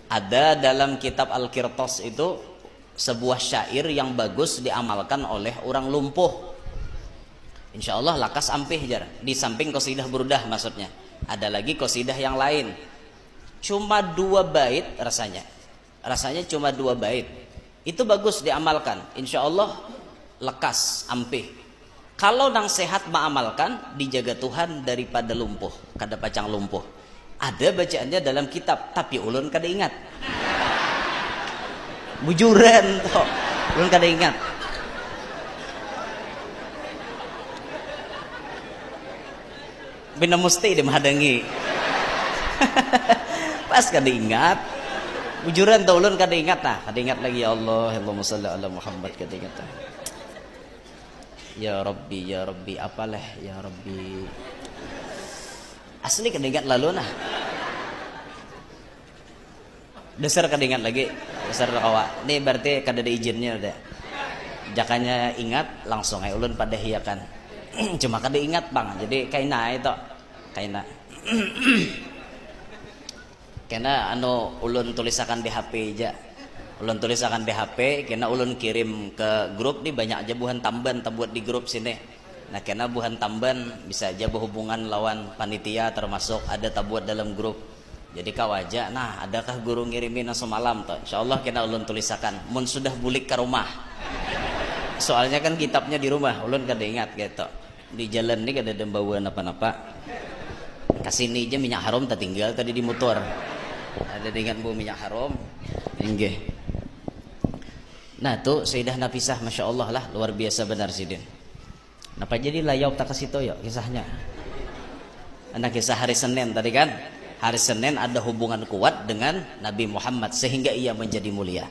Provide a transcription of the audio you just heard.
Ada dalam kitab Al-Qirtas itu sebuah syair yang bagus diamalkan oleh orang lumpuh. Insya Allah lakas ampih jar. Di samping qasidah burdah maksudnya. Ada lagi qasidah yang lain. Cuma 2 bait rasanya. Rasanya cuma 2 bait. Itu bagus diamalkan. Insya Allah lekas ampih. Kalau nang sehat mengamalkan, dijaga Tuhan daripada lumpuh, kada pacang lumpuh. Ada bacaannya dalam kitab, tapi ulun kada ingat. Bujuran toh, ulun kada ingat. Bina musti dia menghadangi. Pas kada ingat. Bujuran toh ulun kada ingat nah, kada ingat lagi ya Allah, Allahumma shalli ala Muhammad kada ingat. Ya Rabbi, apalah ya Rabbi. Asli kada ingat lalu nah. Dasar kada ingat lagi. Dasar kawa. Ini berarti kada ada izinnya udah. Jakanya ingat langsung aja ulun pada hiakan. Cuma kada ingat bang. Jadi kaina itu. Kaina. Karena ulun tulisakan di HP aja. Ulun tulisakan di HP, kena ulun kirim ke grup nih banyak aja buhan tamban buat di grup sini. Nah kena buhan tamban bisa aja berhubungan lawan panitia termasuk ada tabuat dalam grup. Jadi kawaja, nah adakah guru ngirimin semalam toh? Insyaallah kena ulun tulisakan. Mun sudah bulik ke rumah. Soalnya kan kitabnya di rumah, ulun kada ingat gitu. Di jalan nih kada ada bawaan apa-apa. Kasini aja minyak harum tertinggal tadi di motor. Ada dengan bau minyak harum. Inggih. Nah tuh Sayyidah Nafisah Masya Allah lah luar biasa benar Sidin. Napa jadi layau tak kasih ya kisahnya. Anak kisah hari Senin tadi kan. Hari Senin ada hubungan kuat dengan Nabi Muhammad sehingga ia menjadi mulia.